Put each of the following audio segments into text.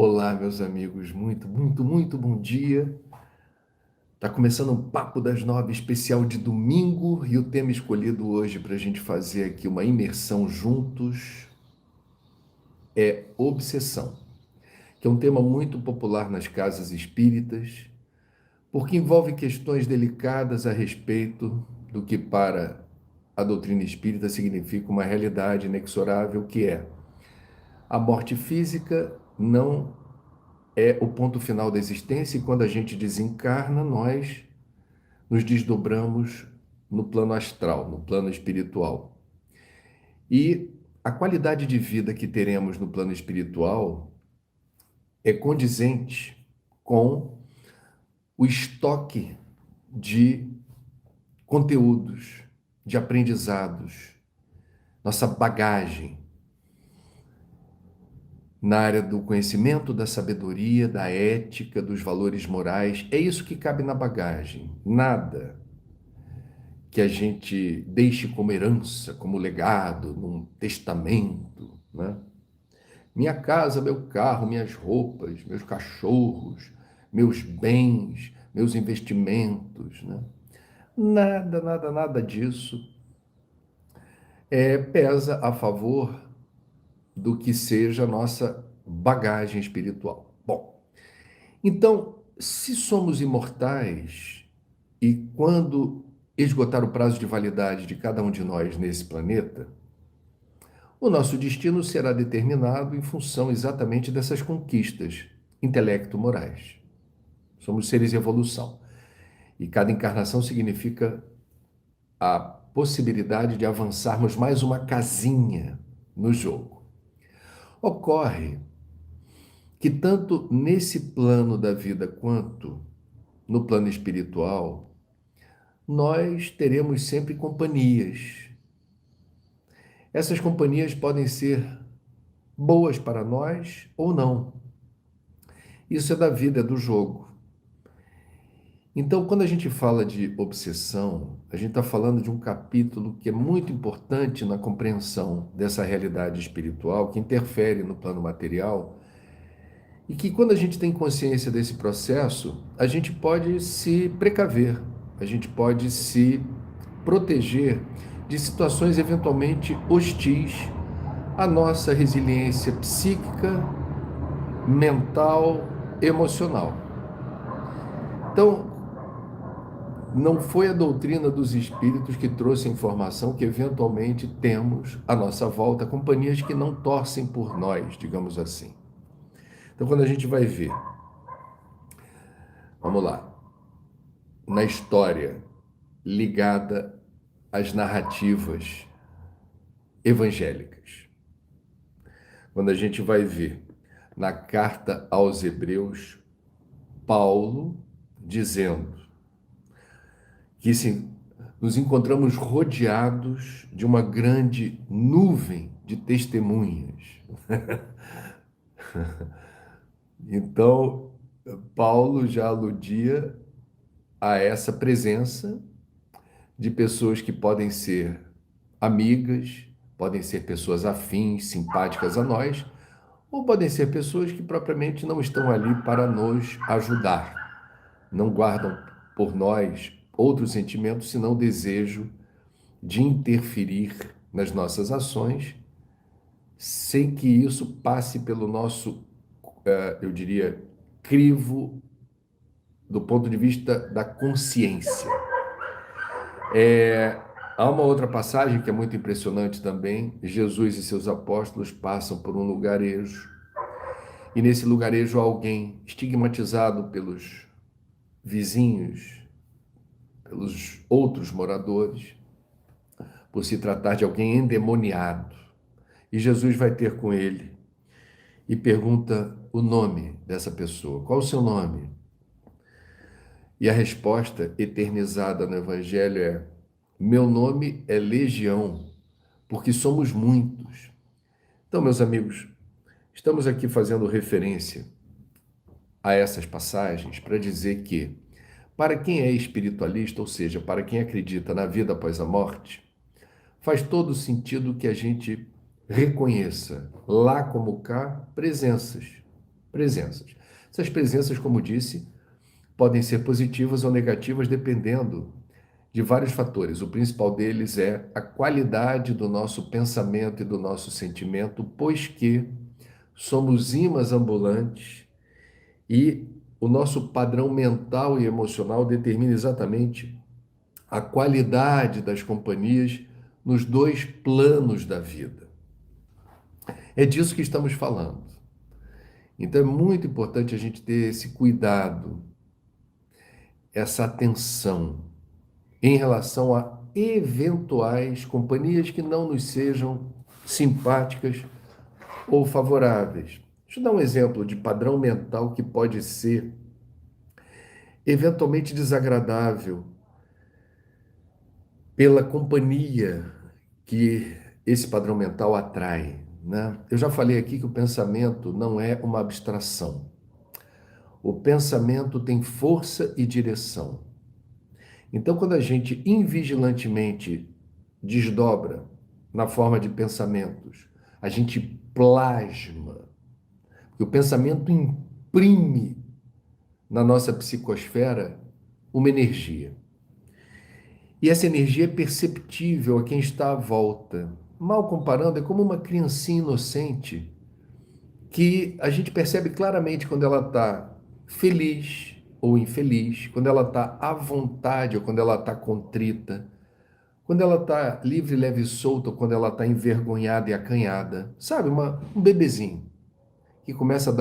Olá, meus amigos, muito bom dia. Tá começando um Papo das Nove especial de domingo e o tema escolhido hoje para a gente fazer aqui uma imersão juntos é obsessão, que é um tema muito popular nas casas espíritas, porque envolve questões delicadas a respeito do que para a doutrina espírita significa uma realidade inexorável, que é a morte física não é o ponto final da existência, e quando a gente desencarna, nós nos desdobramos no plano astral, no plano espiritual. E a qualidade de vida que teremos no plano espiritual é condizente com o estoque de conteúdos, de aprendizados, nossa bagagem na área do conhecimento, da sabedoria, da ética, dos valores morais. É isso que cabe na bagagem. Nada que a gente deixe como herança, como legado, num testamento, né? Minha casa, meu carro, minhas roupas, meus cachorros, meus bens, meus investimentos, né? Nada disso pesa a favor do que seja a nossa bagagem espiritual. Bom, então, se somos imortais e quando esgotar o prazo de validade de cada um de nós nesse planeta, o nosso destino será determinado em função exatamente dessas conquistas intelecto-morais. Somos seres em evolução. E cada encarnação significa a possibilidade de avançarmos mais uma casinha no jogo. Ocorre que tanto nesse plano da vida quanto no plano espiritual, nós teremos sempre companhias. Essas companhias podem ser boas para nós ou não. Isso é da vida, é do jogo. Então, quando a gente fala de obsessão, a gente está falando de um capítulo que é muito importante na compreensão dessa realidade espiritual, que interfere no plano material, e que quando a gente tem consciência desse processo, a gente pode se precaver, a gente pode se proteger de situações eventualmente hostis à nossa resiliência psíquica, mental, emocional. Então, não foi a doutrina dos espíritos que trouxe a informação que eventualmente temos à nossa volta companhias que não torcem por nós, digamos assim. Então, quando a gente vai ver, vamos lá, na história ligada às narrativas evangélicas, quando a gente vai ver na carta aos Hebreus, Paulo dizendo que sim, nos encontramos rodeados de uma grande nuvem de testemunhas. Então, Paulo já aludia a essa presença de pessoas que podem ser amigas, podem ser pessoas afins, simpáticas a nós, ou podem ser pessoas que propriamente não estão ali para nos ajudar, não guardam por nós outros sentimentos senão o desejo de interferir nas nossas ações, sem que isso passe pelo nosso, eu diria, crivo do ponto de vista da consciência. Há uma outra passagem que é muito impressionante também. Jesus e seus apóstolos passam por um lugarejo, e nesse lugarejo há alguém estigmatizado pelos vizinhos, pelos outros moradores, por se tratar de alguém endemoniado. E Jesus vai ter com ele e pergunta o nome dessa pessoa. Qual o seu nome? E a resposta eternizada no Evangelho é: meu nome é Legião, porque somos muitos. Então, meus amigos, estamos aqui fazendo referência a essas passagens para dizer que, para quem é espiritualista, ou seja, para quem acredita na vida após a morte, faz todo sentido que a gente reconheça, lá como cá, presenças. Essas presenças, como disse, podem ser positivas ou negativas dependendo de vários fatores. O principal deles é a qualidade do nosso pensamento e do nosso sentimento, pois que somos imãs ambulantes e o nosso padrão mental e emocional determina exatamente a qualidade das companhias nos dois planos da vida. É disso que estamos falando. Então é muito importante a gente ter esse cuidado, essa atenção em relação a eventuais companhias que não nos sejam simpáticas ou favoráveis. Deixa eu dar um exemplo de padrão mental que pode ser eventualmente desagradável pela companhia que esse padrão mental atrai, né? Eu já falei aqui que o pensamento não é uma abstração. O pensamento tem força e direção. Então, quando a gente invigilantemente desdobra na forma de pensamentos, a gente plasma, porque o pensamento imprime na nossa psicosfera uma energia. E essa energia é perceptível a quem está à volta. Mal comparando, é como uma criancinha inocente que a gente percebe claramente quando ela está feliz ou infeliz, quando ela está à vontade ou quando ela está contrita, quando ela está livre, leve e solta ou quando ela está envergonhada e acanhada. Sabe, um bebezinho que começa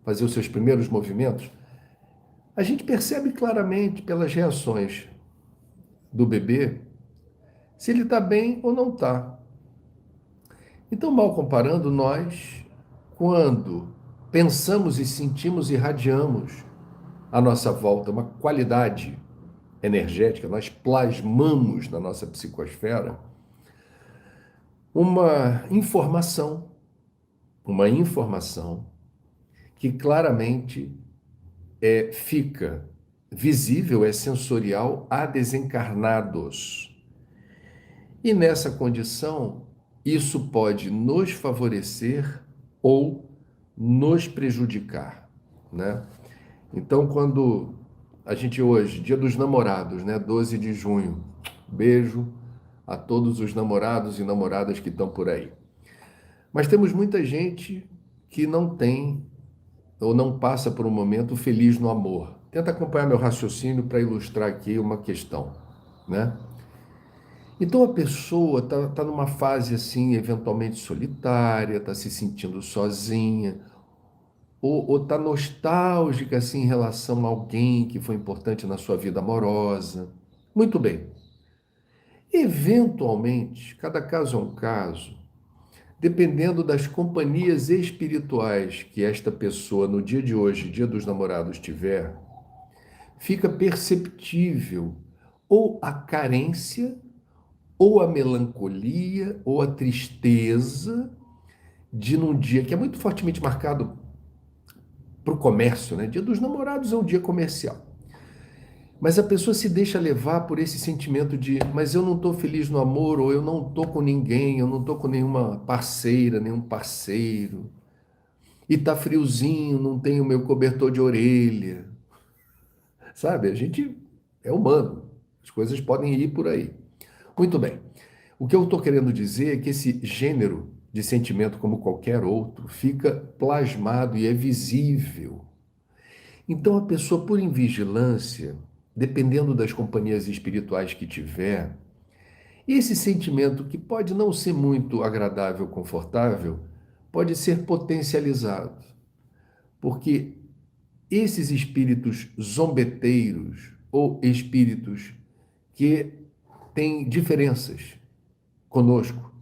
fazer os seus primeiros movimentos. A gente percebe claramente pelas reações do bebê se ele está bem ou não está. Então, mal comparando, nós, quando pensamos e sentimos, irradiamos à nossa volta uma qualidade energética, nós plasmamos na nossa psicosfera uma informação que claramente fica visível, é sensorial a desencarnados. E nessa condição, isso pode nos favorecer ou nos prejudicar, né? Então, quando a gente hoje, Dia dos Namorados, né, 12 de junho, beijo a todos os namorados e namoradas que estão por aí. Mas temos muita gente que não tem ou não passa por um momento feliz no amor. Tenta acompanhar meu raciocínio para ilustrar aqui uma questão, né? Então a pessoa tá numa fase assim, eventualmente solitária, está se sentindo sozinha, ou está nostálgica assim, em relação a alguém que foi importante na sua vida amorosa. Muito bem. Eventualmente, cada caso é um caso, dependendo das companhias espirituais que esta pessoa no dia de hoje, Dia dos Namorados, tiver, fica perceptível ou a carência, ou a melancolia, ou a tristeza de num dia que é muito fortemente marcado para o comércio, né? Dia dos Namorados é um dia comercial. Mas a pessoa se deixa levar por esse sentimento de, mas eu não estou feliz no amor, ou eu não estou com ninguém, eu não estou com nenhuma parceira, nenhum parceiro. E tá friozinho, não tenho o meu cobertor de orelha. Sabe? A gente é humano. As coisas podem ir por aí. Muito bem. O que eu estou querendo dizer é que esse gênero de sentimento, como qualquer outro, fica plasmado e é visível. Então, a pessoa, por invigilância, dependendo das companhias espirituais que tiver, esse sentimento, que pode não ser muito agradável, confortável, pode ser potencializado. Porque esses espíritos zombeteiros ou espíritos que têm diferenças conosco,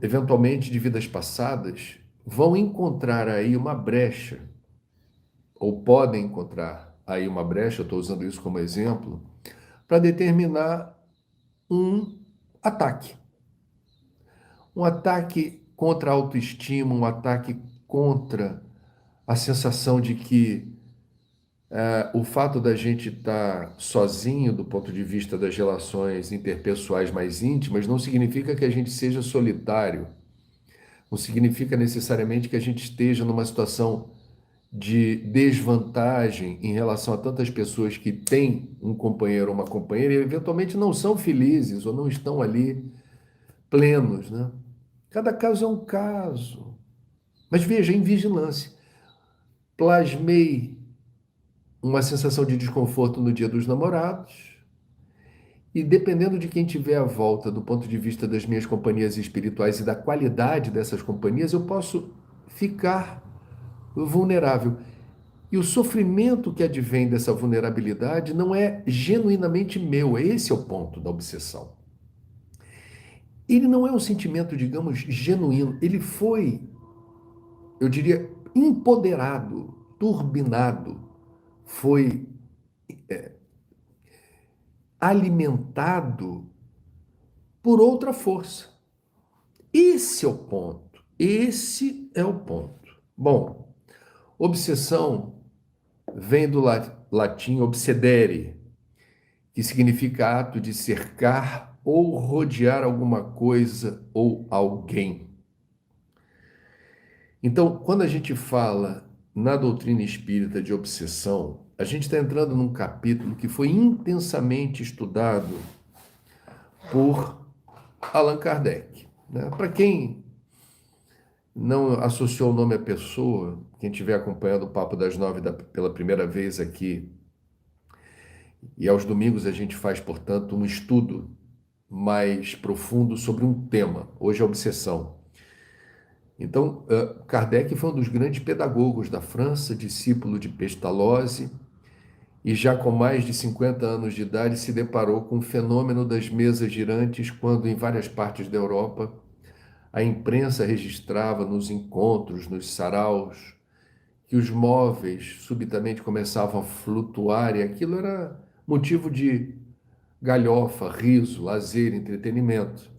eventualmente de vidas passadas, vão encontrar aí uma brecha, ou podem encontrar aí uma brecha, eu estou usando isso como exemplo, para determinar um ataque. Um ataque contra a autoestima, um ataque contra a sensação de que o fato da gente estar sozinho do ponto de vista das relações interpessoais mais íntimas não significa que a gente seja solitário. Não significa necessariamente que a gente esteja numa situação de desvantagem em relação a tantas pessoas que têm um companheiro ou uma companheira e eventualmente não são felizes ou não estão ali plenos, né? Cada caso é um caso. Mas veja, em vigilância, plasmei uma sensação de desconforto no Dia dos Namorados e dependendo de quem tiver à volta do ponto de vista das minhas companhias espirituais e da qualidade dessas companhias, eu posso ficar vulnerável. E o sofrimento que advém dessa vulnerabilidade não é genuinamente meu, esse é o ponto da obsessão. Ele não é um sentimento, digamos, genuíno, ele foi, eu diria, empoderado, turbinado, foi alimentado por outra força. Esse é o ponto, esse é o ponto. Bom, obsessão vem do latim obsedere, que significa ato de cercar ou rodear alguma coisa ou alguém. Então, quando a gente fala na doutrina espírita de obsessão, a gente está entrando num capítulo que foi intensamente estudado por Allan Kardec. Né? Para quem não associou o nome à pessoa, quem estiver acompanhando o Papo das Nove pela primeira vez aqui, e aos domingos a gente faz, portanto, um estudo mais profundo sobre um tema. Hoje é obsessão. Então, Kardec foi um dos grandes pedagogos da França, discípulo de Pestalozzi, e já com mais de 50 anos de idade se deparou com o fenômeno das mesas girantes, quando em várias partes da Europa a imprensa registrava nos encontros, nos saraus, que os móveis subitamente começavam a flutuar e aquilo era motivo de galhofa, riso, lazer, entretenimento.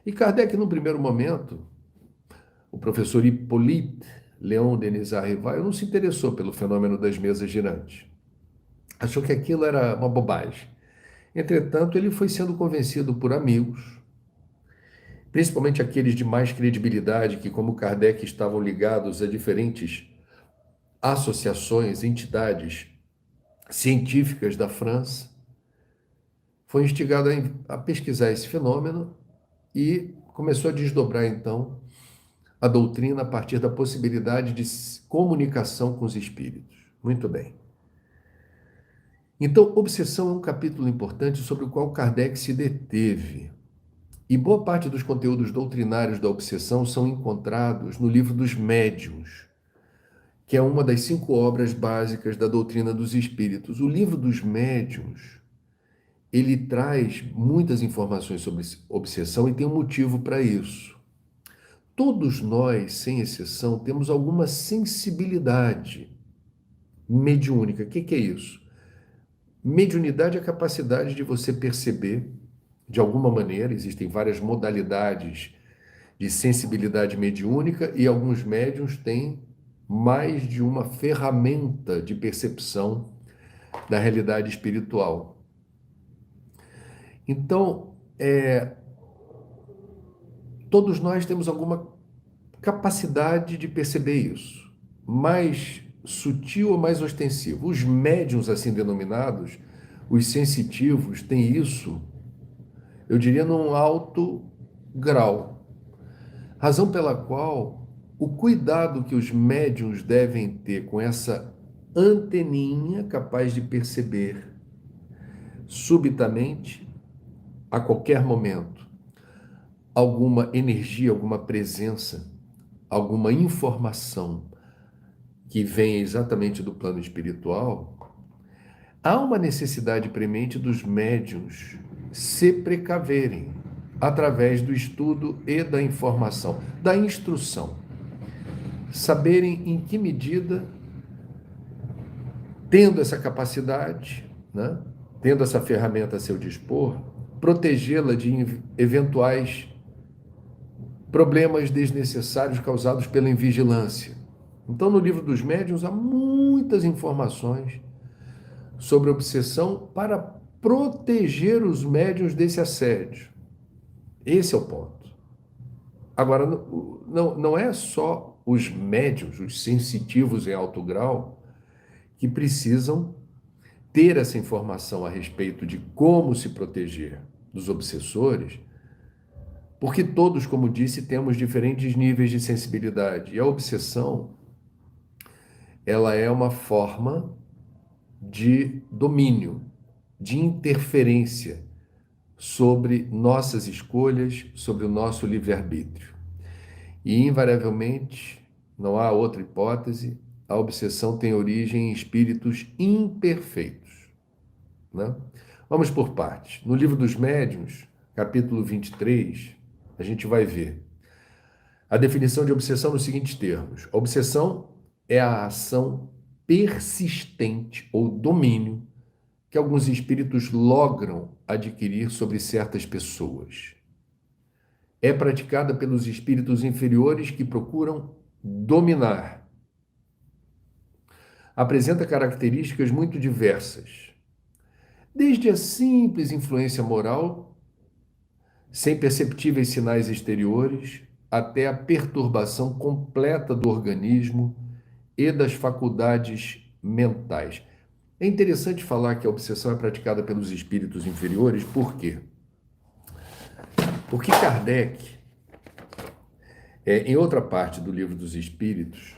E Kardec, num primeiro momento, o professor Hippolyte Léon Denis Arrival não se interessou pelo fenômeno das mesas girantes. Achou que aquilo era uma bobagem. Entretanto, ele foi sendo convencido por amigos, principalmente aqueles de mais credibilidade, que, como Kardec, estavam ligados a diferentes associações, entidades científicas da França, foi instigado a pesquisar esse fenômeno e começou a desdobrar, então, a doutrina a partir da possibilidade de comunicação com os espíritos. Muito bem. Então, obsessão é um capítulo importante sobre o qual Kardec se deteve. E boa parte dos conteúdos doutrinários da obsessão são encontrados no livro dos Médiuns, que é uma das 5 obras básicas da doutrina dos espíritos. O livro dos Médiuns, ele traz muitas informações sobre obsessão e tem um motivo para isso. Todos nós, sem exceção, temos alguma sensibilidade mediúnica. O que é isso? Mediunidade é a capacidade de você perceber, de alguma maneira, existem várias modalidades de sensibilidade mediúnica e alguns médiuns têm mais de uma ferramenta de percepção da realidade espiritual. Então, todos nós temos alguma capacidade de perceber isso, mais sutil ou mais ostensivo. Os médiuns, assim denominados, os sensitivos, têm isso, eu diria, num alto grau. Razão pela qual o cuidado que os médiuns devem ter com essa anteninha capaz de perceber subitamente, a qualquer momento, alguma energia, alguma presença, alguma informação que venha exatamente do plano espiritual, há uma necessidade premente dos médiuns se precaverem através do estudo e da informação, da instrução. Saberem em que medida, tendo essa capacidade, né, tendo essa ferramenta a seu dispor, protegê-la de eventuais problemas desnecessários causados pela invigilância. Então, no livro dos médiuns, há muitas informações sobre obsessão para proteger os médiuns desse assédio. Esse é o ponto. Agora, não é só os médiuns, os sensitivos em alto grau, que precisam ter essa informação a respeito de como se proteger dos obsessores, porque todos, como disse, temos diferentes níveis de sensibilidade. E a obsessão, ela é uma forma de domínio, de interferência sobre nossas escolhas, sobre o nosso livre-arbítrio. E, invariavelmente, não há outra hipótese, a obsessão tem origem em espíritos imperfeitos, né? Vamos por partes. No Livro dos Médiuns, capítulo 23, a gente vai ver a definição de obsessão nos seguintes termos: a obsessão é a ação persistente ou domínio que alguns espíritos logram adquirir sobre certas pessoas. É praticada pelos espíritos inferiores que procuram dominar. Apresenta características muito diversas, desde a simples influência moral, sem perceptíveis sinais exteriores, até a perturbação completa do organismo e das faculdades mentais. É interessante falar que a obsessão é praticada pelos espíritos inferiores, por quê? Porque Kardec, em outra parte do Livro dos Espíritos,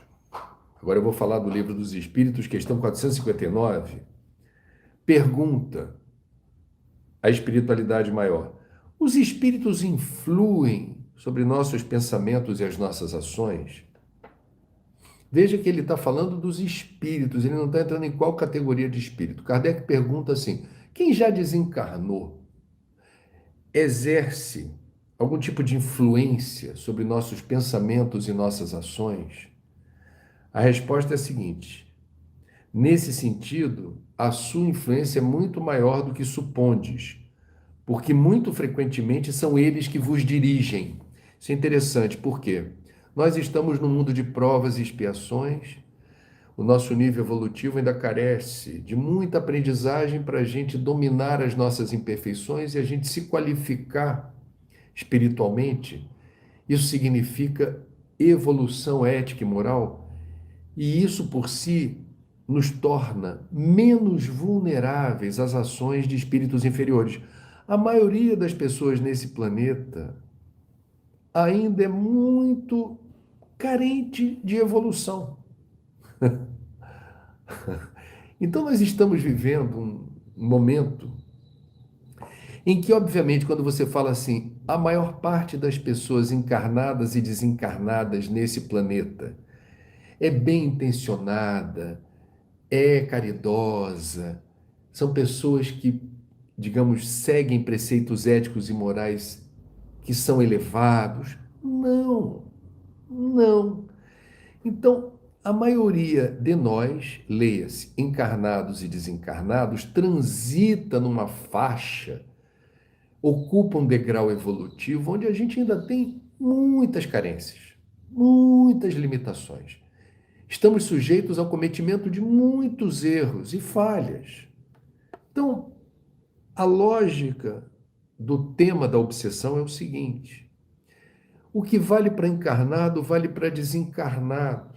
agora eu vou falar do Livro dos Espíritos, questão 459, pergunta a espiritualidade maior: os espíritos influem sobre nossos pensamentos e as nossas ações? Veja que ele está falando dos espíritos, ele não está entrando em qual categoria de espírito. Kardec pergunta assim: quem já desencarnou exerce algum tipo de influência sobre nossos pensamentos e nossas ações? A resposta é a seguinte: nesse sentido, a sua influência é muito maior do que supondes, porque muito frequentemente são eles que vos dirigem. Isso é interessante, porque nós estamos num mundo de provas e expiações, o nosso nível evolutivo ainda carece de muita aprendizagem para a gente dominar as nossas imperfeições e a gente se qualificar espiritualmente. Isso significa evolução ética e moral, e isso por si nos torna menos vulneráveis às ações de espíritos inferiores. A maioria das pessoas nesse planeta ainda é muito carente de evolução. Então, nós estamos vivendo um momento em que, obviamente, quando você fala assim, a maior parte das pessoas encarnadas e desencarnadas nesse planeta é bem intencionada, é caridosa, são pessoas que, digamos, seguem preceitos éticos e morais que são elevados. Não, não. Então, a maioria de nós, leia-se, encarnados e desencarnados, transita numa faixa, ocupa um degrau evolutivo onde a gente ainda tem muitas carências, muitas limitações. Estamos sujeitos ao cometimento de muitos erros e falhas. Então, a lógica do tema da obsessão é o seguinte: o que vale para encarnado, vale para desencarnado.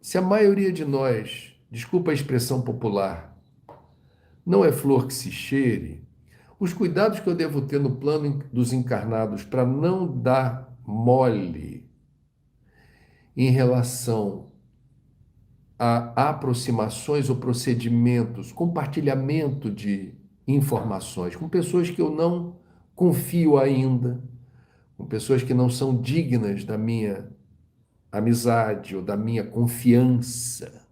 Se a maioria de nós, desculpa a expressão popular, não é flor que se cheire, os cuidados que eu devo ter no plano dos encarnados para não dar mole em relação a aproximações ou procedimentos, compartilhamento de informações com pessoas que eu não confio ainda, com pessoas que não são dignas da minha amizade ou da minha confiança.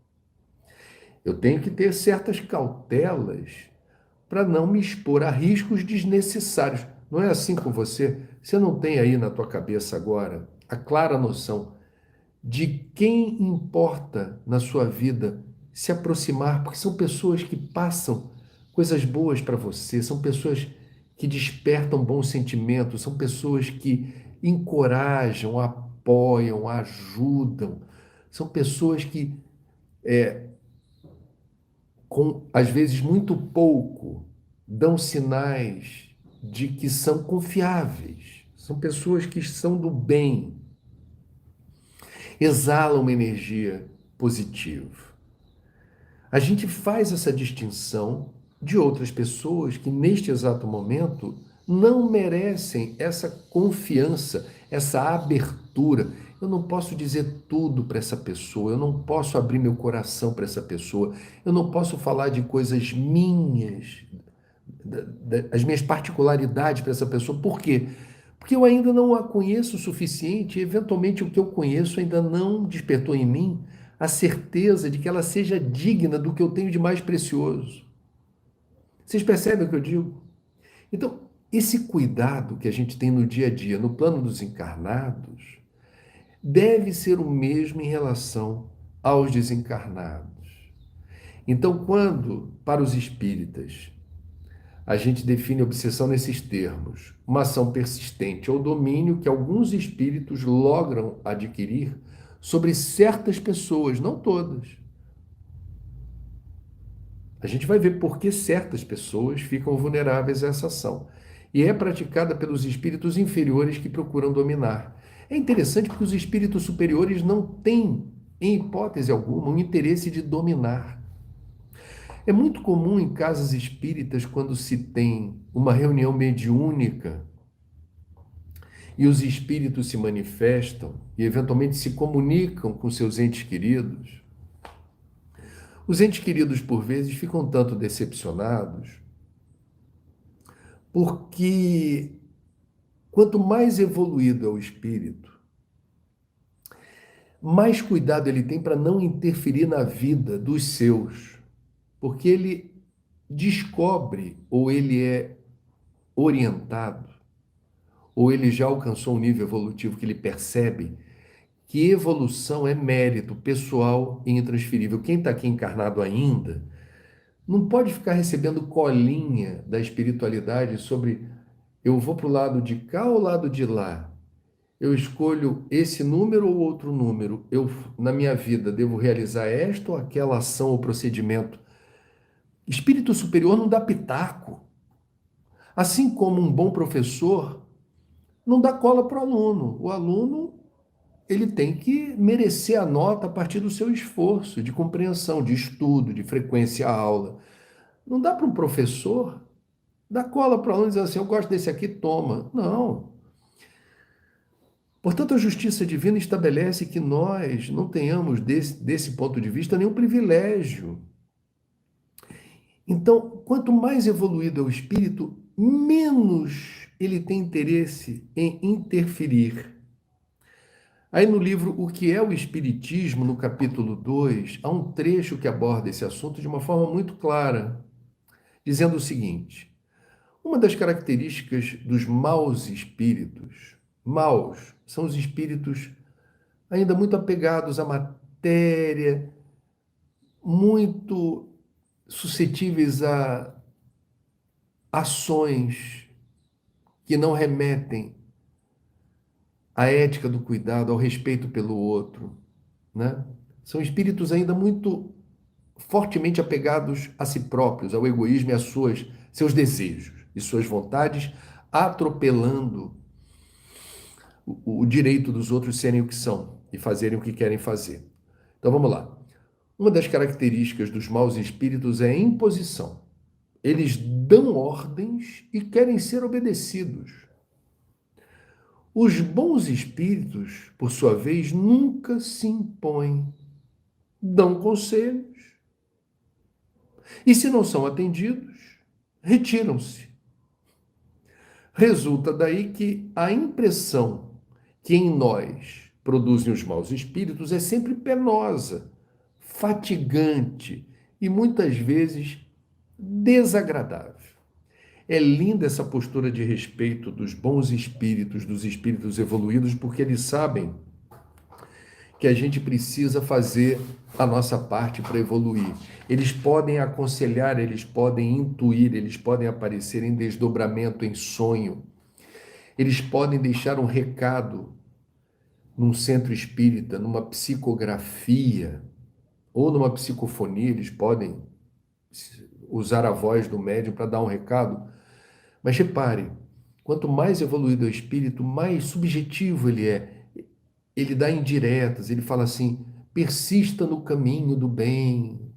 Eu tenho que ter certas cautelas para não me expor a riscos desnecessários. Não é assim com você? Você não tem aí na tua cabeça agora a clara noção de quem importa na sua vida se aproximar, porque são pessoas que passam coisas boas para você, são pessoas que despertam bons sentimentos, são pessoas que encorajam, apoiam, ajudam, são pessoas que, com às vezes muito pouco, dão sinais de que são confiáveis, são pessoas que são do bem, exalam uma energia positiva. A gente faz essa distinção de outras pessoas que, neste exato momento, não merecem essa confiança, essa abertura. Eu não posso dizer tudo para essa pessoa, eu não posso abrir meu coração para essa pessoa, eu não posso falar de coisas minhas, as minhas particularidades para essa pessoa. Por quê? Porque eu ainda não a conheço o suficiente e, eventualmente, o que eu conheço ainda não despertou em mim a certeza de que ela seja digna do que eu tenho de mais precioso. Vocês percebem o que eu digo? Então, esse cuidado que a gente tem no dia a dia, no plano dos encarnados, deve ser o mesmo em relação aos desencarnados. Então, quando, para os espíritas, a gente define obsessão nesses termos, uma ação persistente ou domínio que alguns espíritos logram adquirir sobre certas pessoas, não todas. A gente vai ver por que certas pessoas ficam vulneráveis a essa ação. E é praticada pelos espíritos inferiores que procuram dominar. É interessante porque os espíritos superiores não têm, em hipótese alguma, um interesse de dominar. É muito comum em casas espíritas, quando se tem uma reunião mediúnica e os espíritos se manifestam e eventualmente se comunicam com seus entes queridos, os entes queridos, por vezes, ficam tanto decepcionados porque quanto mais evoluído é o espírito, mais cuidado ele tem para não interferir na vida dos seus, porque ele descobre ou ele é orientado ou ele já alcançou um nível evolutivo que ele percebe que evolução é mérito pessoal e intransferível. Quem está aqui encarnado ainda não pode ficar recebendo colinha da espiritualidade sobre eu vou para o lado de cá ou lado de lá. Eu escolho esse número ou outro número. Eu, na minha vida, devo realizar esta ou aquela ação ou procedimento. Espírito superior não dá pitaco. Assim como um bom professor não dá cola para o aluno. O aluno ele tem que merecer a nota a partir do seu esforço de compreensão, de estudo, de frequência à aula. Não dá para um professor dar cola para o aluno e dizer assim, eu gosto desse aqui, toma. Não. Portanto, a justiça divina estabelece que nós não tenhamos, desse ponto de vista, nenhum privilégio. Então, quanto mais evoluído é o espírito, menos ele tem interesse em interferir. Aí no livro O que é o Espiritismo, no capítulo 2, há um trecho que aborda esse assunto de uma forma muito clara, dizendo o seguinte: uma das características dos maus espíritos, maus, são os espíritos ainda muito apegados à matéria, muito suscetíveis a ações que não remetem à ética do cuidado, ao respeito pelo outro, né? São espíritos ainda muito fortemente apegados a si próprios, ao egoísmo e a seus desejos e suas vontades, atropelando o direito dos outros serem o que são e fazerem o que querem fazer. Então vamos lá. Uma das características dos maus espíritos é a imposição. Eles dão ordens e querem ser obedecidos. Os bons espíritos, por sua vez, nunca se impõem, dão conselhos e, se não são atendidos, retiram-se. Resulta daí que a impressão que em nós produzem os maus espíritos é sempre penosa, fatigante e muitas vezes desagradável. É linda essa postura de respeito dos bons espíritos, dos espíritos evoluídos, porque eles sabem que a gente precisa fazer a nossa parte para evoluir. Eles podem aconselhar, eles podem intuir, eles podem aparecer em desdobramento, em sonho. Eles podem deixar um recado num centro espírita, numa psicografia ou numa psicofonia, eles podem usar a voz do médium para dar um recado. Mas repare, Quanto mais evoluído é o espírito, mais subjetivo ele é. Ele dá indiretas, ele fala assim: persista no caminho do bem.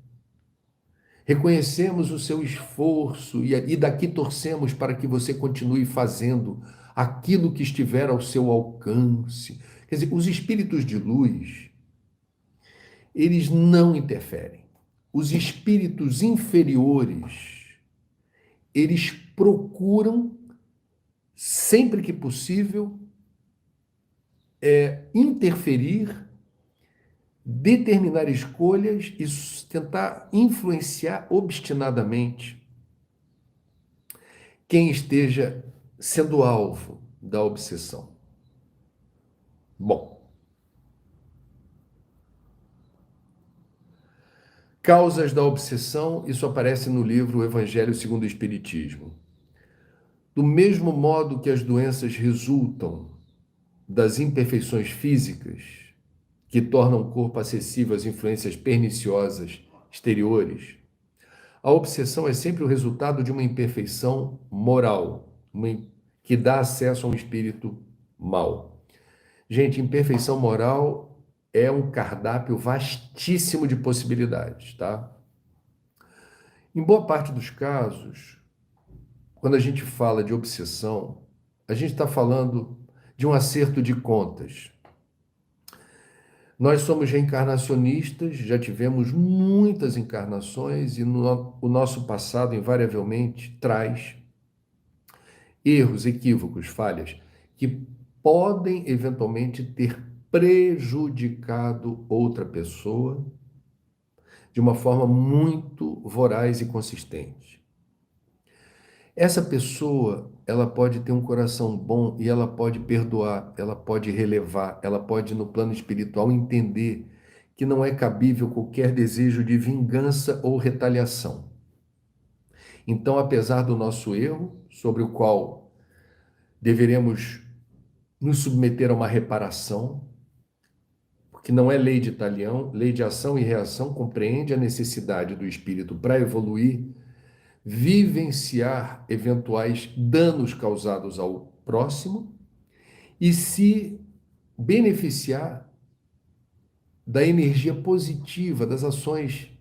Reconhecemos o seu esforço e daqui torcemos para que você continue fazendo aquilo que estiver ao seu alcance. Quer dizer, os espíritos de luz, eles não interferem. Os espíritos inferiores, eles procuram, sempre que possível, interferir, determinar escolhas e tentar influenciar obstinadamente quem esteja sendo alvo da obsessão. Bom, causas da obsessão, isso aparece no livro O Evangelho segundo o Espiritismo. Do mesmo modo que as doenças resultam das imperfeições físicas, que tornam o corpo acessível às influências perniciosas exteriores, a obsessão é sempre o resultado de uma imperfeição moral, que dá acesso a um espírito mau. Gente, imperfeição moral é um cardápio vastíssimo de possibilidades, tá? Em boa parte dos casos, quando a gente fala de obsessão, a gente está falando de um acerto de contas. Nós somos reencarnacionistas, já tivemos muitas encarnações e o nosso passado invariavelmente traz erros, equívocos, falhas que podem eventualmente ter prejudicado outra pessoa de uma forma muito voraz e consistente. Essa pessoa, ela pode ter um coração bom e ela pode perdoar, ela pode relevar, ela pode, no plano espiritual, entender que não é cabível qualquer desejo de vingança ou retaliação. Então, apesar do nosso erro, sobre o qual deveremos nos submeter a uma reparação, porque não é lei de talião, lei de ação e reação compreende a necessidade do espírito para evoluir, vivenciar eventuais danos causados ao próximo e se beneficiar da energia positiva, das ações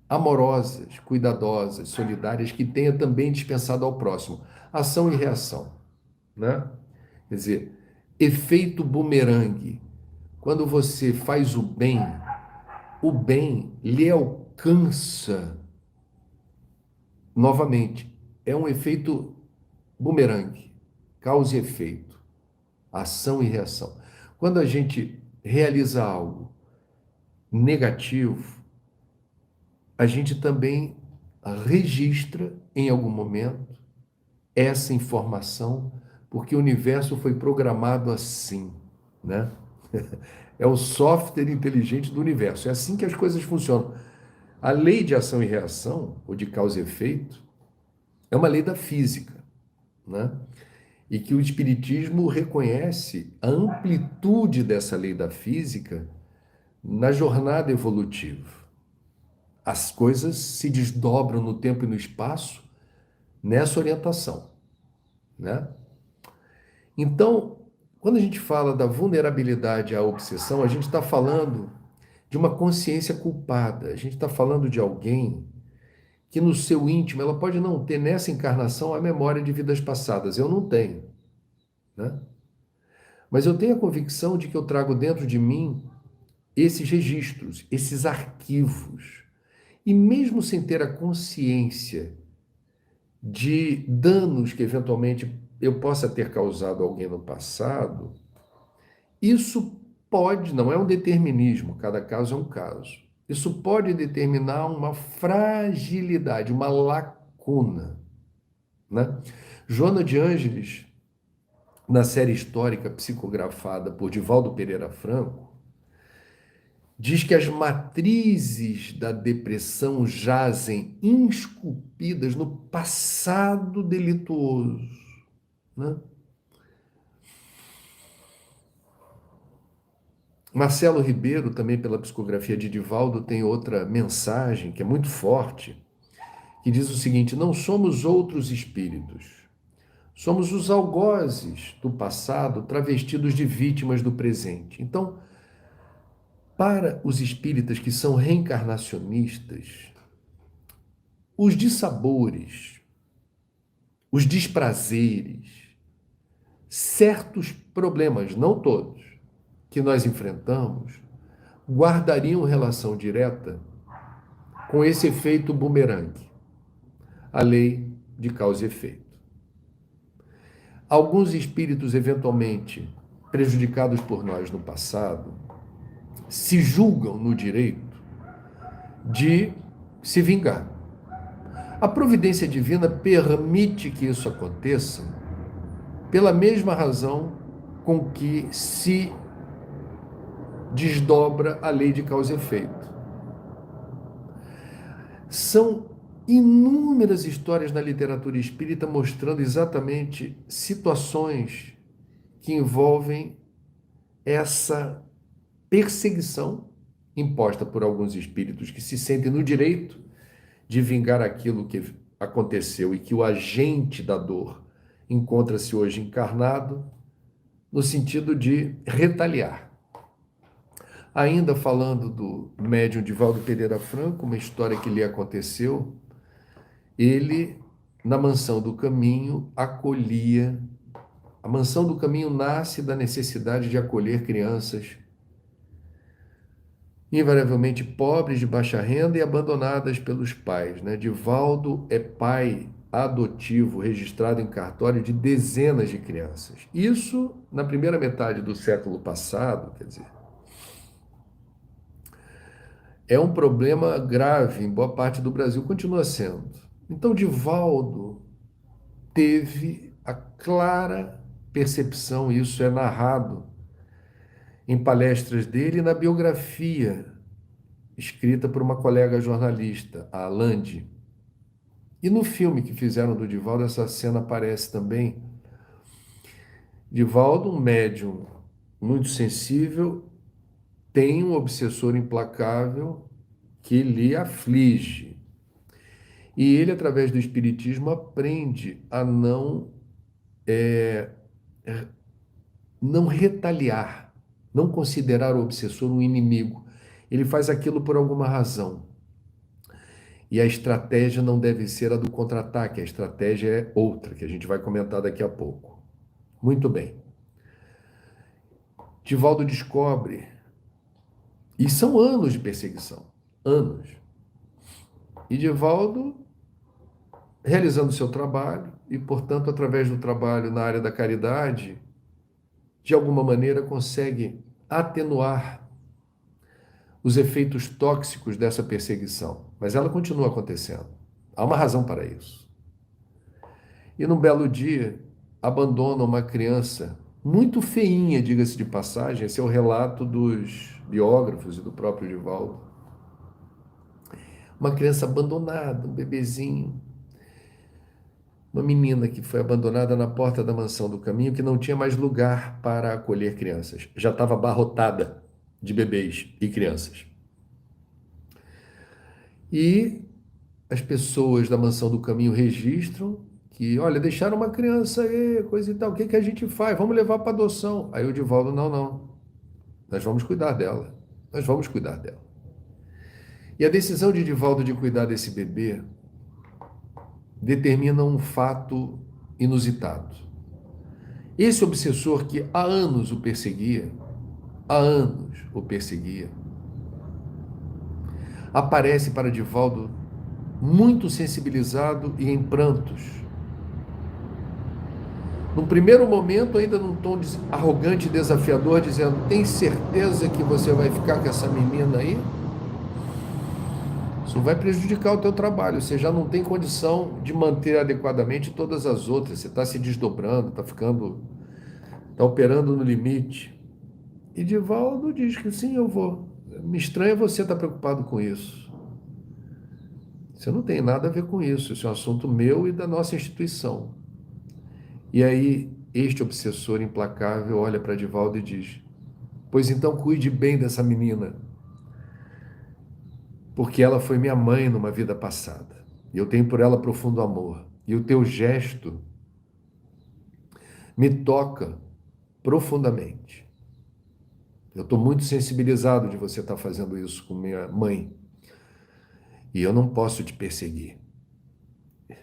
amorosas, cuidadosas, solidárias que tenha também dispensado ao próximo. Ação e reação, né? Quer dizer, efeito bumerangue. Quando você faz o bem lhe alcança novamente. É um efeito bumerangue, causa e efeito, ação e reação. Quando a gente realiza algo negativo, a gente também registra em algum momento essa informação, porque o universo foi programado assim, né? É o software inteligente do universo. É assim que as coisas funcionam. A lei de ação e reação, ou de causa e efeito, é uma lei da física, né? E que o Espiritismo reconhece a amplitude dessa lei da física na jornada evolutiva. As coisas se desdobram no tempo e no espaço nessa orientação, né? Então, quando a gente fala da vulnerabilidade à obsessão, a gente está falando de uma consciência culpada, a gente está falando de alguém que no seu íntimo, ela pode não ter nessa encarnação a memória de vidas passadas, eu não tenho, né? Mas eu tenho a convicção de que eu trago dentro de mim esses registros, esses arquivos. E mesmo sem ter a consciência de danos que eventualmente eu possa ter causado a alguém no passado, isso pode, não é um determinismo, cada caso é um caso. Isso pode determinar uma fragilidade, uma lacuna, né? Joana de Ângeles, na série histórica psicografada por Divaldo Pereira Franco, diz que as matrizes da depressão jazem esculpidas no passado delituoso, né? Marcelo Ribeiro, também pela psicografia de Divaldo, tem outra mensagem que é muito forte, que diz o seguinte: não somos outros espíritos, Somos os algozes do passado travestidos de vítimas do presente. Então, para os espíritas que são reencarnacionistas, os dissabores, os desprazeres, certos problemas, não todos, que nós enfrentamos, guardariam relação direta com esse efeito bumerangue, a lei de causa e efeito. Alguns espíritos, eventualmente prejudicados por nós no passado, se julgam no direito de se vingar. A providência divina permite que isso aconteça pela mesma razão com que se desdobra a lei de causa e efeito. São inúmeras histórias na literatura espírita mostrando exatamente situações que envolvem essa perseguição imposta por alguns espíritos que se sentem no direito de vingar aquilo que aconteceu e que o agente da dor encontra-se hoje encarnado no sentido de retaliar. Ainda falando do médium Divaldo Pereira Franco, uma história que lhe aconteceu, ele, na Mansão do Caminho, acolhia. A Mansão do Caminho nasce da necessidade de acolher crianças invariavelmente pobres, de baixa renda e abandonadas pelos pais, né? Divaldo é pai adotivo registrado em cartório de dezenas de crianças. Isso na primeira metade do século passado, quer dizer, é um problema grave em boa parte do Brasil, continua sendo. Então, Divaldo teve a clara percepção, isso é narrado em palestras dele e na biografia escrita por uma colega jornalista, a Lande. E no filme que fizeram do Divaldo, essa cena aparece também. Divaldo, um médium muito sensível, tem um obsessor implacável que lhe aflige. E ele, através do espiritismo, aprende a não retaliar, não considerar o obsessor um inimigo. Ele faz aquilo por alguma razão. E a estratégia não deve ser a do contra-ataque, a estratégia é outra, que a gente vai comentar daqui a pouco. Muito bem. Divaldo descobre, e são anos de perseguição, anos. E Divaldo, realizando seu trabalho, e portanto, através do trabalho na área da caridade, de alguma maneira consegue atenuar os efeitos tóxicos dessa perseguição. Mas ela continua acontecendo. Há uma razão para isso. E num belo dia, abandona uma criança muito feinha, diga-se de passagem, esse é o relato dos biógrafos e do próprio Divaldo. Uma criança abandonada, um bebezinho, uma menina que foi abandonada na porta da Mansão do Caminho, que não tinha mais lugar para acolher crianças. Já estava abarrotada de bebês e crianças. E as pessoas da Mansão do Caminho registram que, olha, deixaram uma criança aí, coisa e tal, o que que a gente faz? Vamos levar para adoção. Aí o Divaldo, não, nós vamos cuidar dela, nós vamos cuidar dela. E a decisão de Divaldo de cuidar desse bebê determina um fato inusitado. Esse obsessor que há anos o perseguia, aparece para Divaldo muito sensibilizado e em prantos. Num primeiro momento, ainda num tom arrogante e desafiador, dizendo: tem certeza que você vai ficar com essa menina aí? Isso vai prejudicar o teu trabalho, você já não tem condição de manter adequadamente todas as outras, você está se desdobrando, está operando no limite. E Divaldo diz que sim, eu vou. Me estranha você estar preocupado com isso. Você não tem nada a ver com isso, isso é um assunto meu e da nossa instituição. E aí, este obsessor implacável olha para Divaldo e diz: pois então cuide bem dessa menina, porque ela foi minha mãe numa vida passada, e eu tenho por ela profundo amor. E o teu gesto me toca profundamente. Eu estou muito sensibilizado de você estar fazendo isso com minha mãe. E eu não posso te perseguir.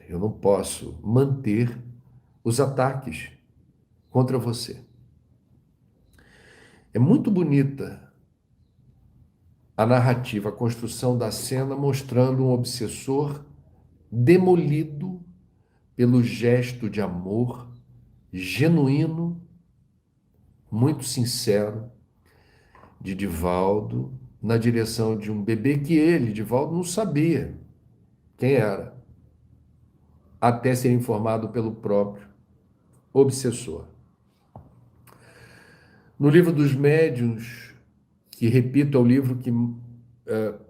Eu não posso manter os ataques contra você. É muito bonita a narrativa, a construção da cena mostrando um obsessor demolido pelo gesto de amor genuíno, muito sincero, de Divaldo na direção de um bebê que ele, Divaldo, não sabia quem era, até ser informado pelo próprio obsessor. No livro dos Médiuns, que repito, é o livro que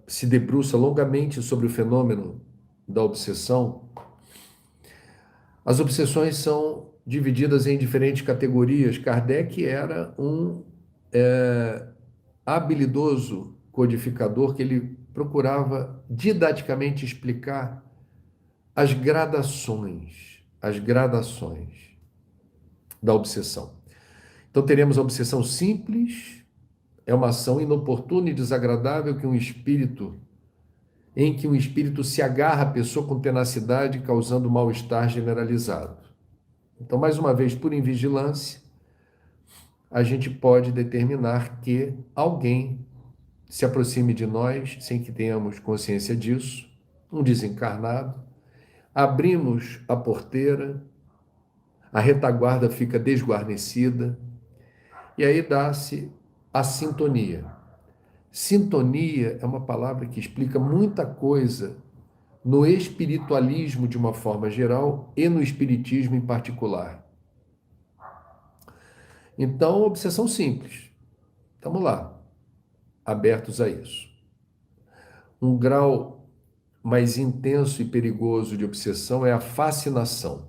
se debruça longamente sobre o fenômeno da obsessão, as obsessões são divididas em diferentes categorias. Kardec era um habilidoso codificador que ele procurava didaticamente explicar as gradações da obsessão. Então teremos a obsessão simples, é uma ação inoportuna e desagradável em que um espírito se agarra à pessoa com tenacidade, causando mal-estar generalizado. Então, mais uma vez, por invigilância, a gente pode determinar que alguém se aproxime de nós sem que tenhamos consciência disso, um desencarnado, abrimos a porteira, a retaguarda fica desguarnecida, e aí dá-se a sintonia. Sintonia é uma palavra que explica muita coisa no espiritualismo de uma forma geral e no espiritismo em particular. Então, obsessão simples. Estamos lá, abertos a isso. Um grau mais intenso e perigoso de obsessão é a fascinação.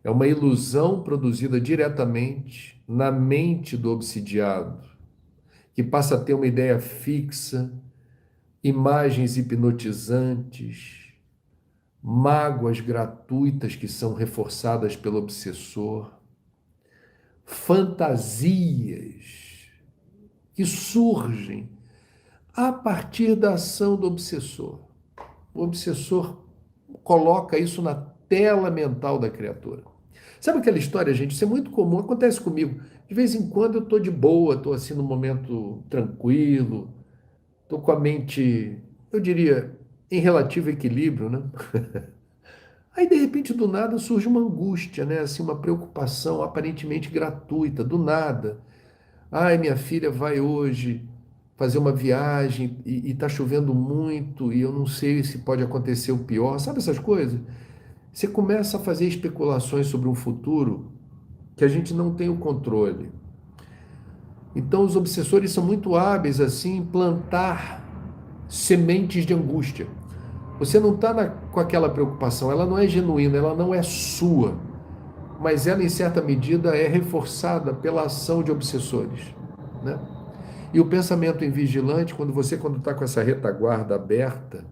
É uma ilusão produzida diretamente na mente do obsidiado, que passa a ter uma ideia fixa, imagens hipnotizantes, mágoas gratuitas que são reforçadas pelo obsessor, fantasias que surgem a partir da ação do obsessor. O obsessor coloca isso na tela mental da criatura. Sabe aquela história, gente? Isso é muito comum, acontece comigo. De vez em quando eu estou de boa, estou assim num momento tranquilo, estou com a mente, eu diria, em relativo equilíbrio, né? Aí, de repente, do nada, surge uma angústia, né? Assim, uma preocupação aparentemente gratuita, do nada. Ai, minha filha vai hoje fazer uma viagem e está chovendo muito e eu não sei se pode acontecer o pior. Sabe essas coisas? Você começa a fazer especulações sobre um futuro que a gente não tem o controle. Então, os obsessores são muito hábeis assim em plantar sementes de angústia. Você não está com aquela preocupação, ela não é genuína, ela não é sua, mas ela, em certa medida, é reforçada pela ação de obsessores, né? E o pensamento invigilante, quando está com essa retaguarda aberta,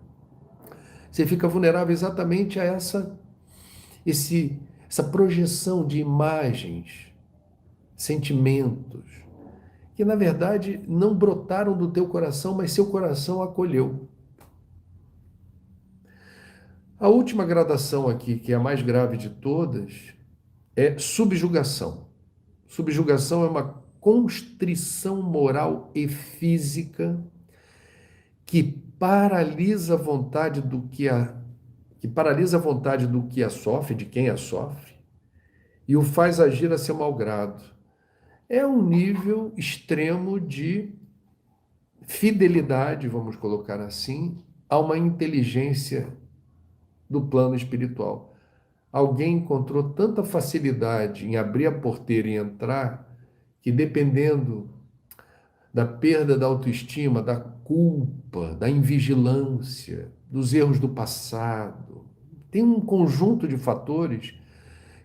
você fica vulnerável exatamente a essa projeção de imagens, sentimentos, que na verdade não brotaram do teu coração, mas seu coração acolheu. A última gradação aqui, que é a mais grave de todas, é subjugação. Subjugação é uma constrição moral e física que paralisa a vontade do que a sofre, de quem a sofre, e o faz agir a seu malgrado. É um nível extremo de fidelidade, vamos colocar assim, a uma inteligência do plano espiritual. Alguém encontrou tanta facilidade em abrir a porteira e entrar, que dependendo da perda da autoestima, da culpa, da invigilância, dos erros do passado, tem um conjunto de fatores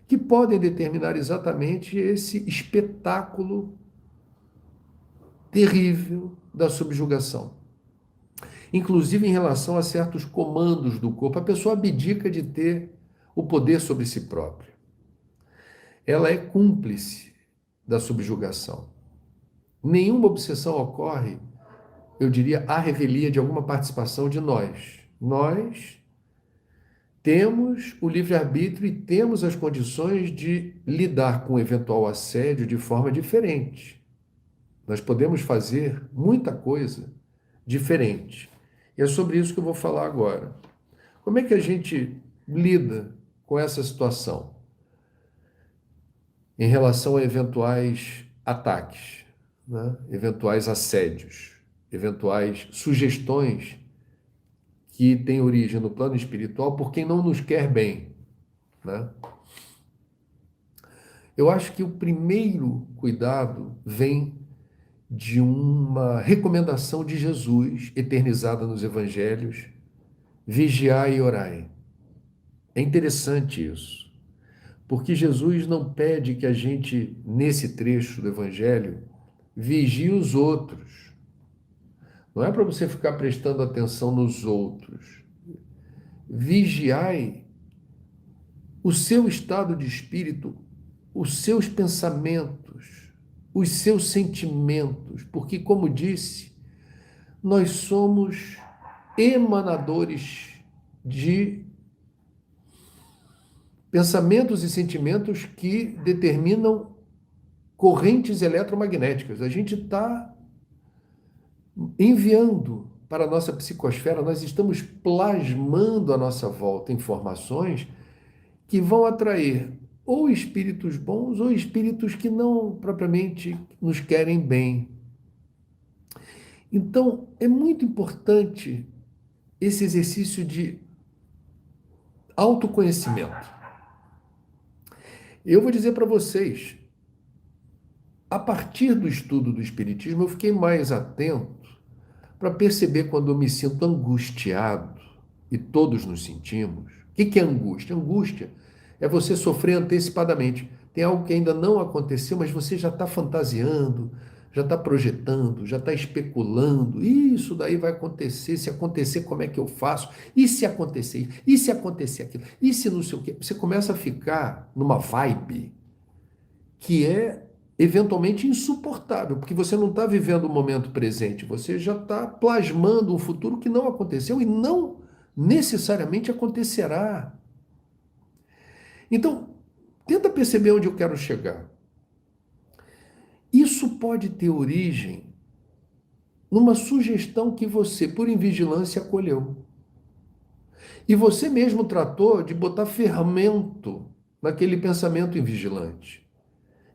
que podem determinar exatamente esse espetáculo terrível da subjugação. Inclusive em relação a certos comandos do corpo, a pessoa abdica de ter o poder sobre si própria. ela é cúmplice da subjugação. Nenhuma obsessão ocorre, eu diria, à revelia de alguma participação de nós. Nós temos o livre-arbítrio e temos as condições de lidar com o eventual assédio de forma diferente. Nós podemos fazer muita coisa diferente. E é sobre isso que eu vou falar agora. Como é que a gente lida com essa situação em relação a eventuais ataques, né? Eventuais assédios, eventuais sugestões que têm origem no plano espiritual por quem não nos quer bem, né? Eu acho que o primeiro cuidado vem de uma recomendação de Jesus, eternizada nos evangelhos: vigiai e orai. É interessante isso, porque Jesus não pede que a gente, nesse trecho do evangelho, vigie os outros. Não é para você ficar prestando atenção nos outros. Vigiai o seu estado de espírito, os seus pensamentos, os seus sentimentos, porque, como disse, nós somos emanadores de pensamentos e sentimentos que determinam correntes eletromagnéticas. A gente está enviando para a nossa psicosfera, nós estamos plasmando à nossa volta informações que vão atrair ou espíritos bons ou espíritos que não propriamente nos querem bem. Então, é muito importante esse exercício de autoconhecimento. Eu vou dizer para vocês, a partir do estudo do Espiritismo, eu fiquei mais atento para perceber quando eu me sinto angustiado, e todos nos sentimos. O que é angústia? Angústia é você sofrer antecipadamente. Tem algo que ainda não aconteceu, mas você já está fantasiando, já está projetando, já está especulando. Isso daí vai acontecer. Se acontecer, como é que eu faço? E se acontecer? E se acontecer aquilo? E se não sei o quê? Você começa a ficar numa vibe que é eventualmente insuportável, porque você não está vivendo o momento presente, você já está plasmando um futuro que não aconteceu e não necessariamente acontecerá. Então, tenta perceber onde eu quero chegar. Isso pode ter origem numa sugestão que você, por invigilância, acolheu. E você mesmo tratou de botar fermento naquele pensamento invigilante.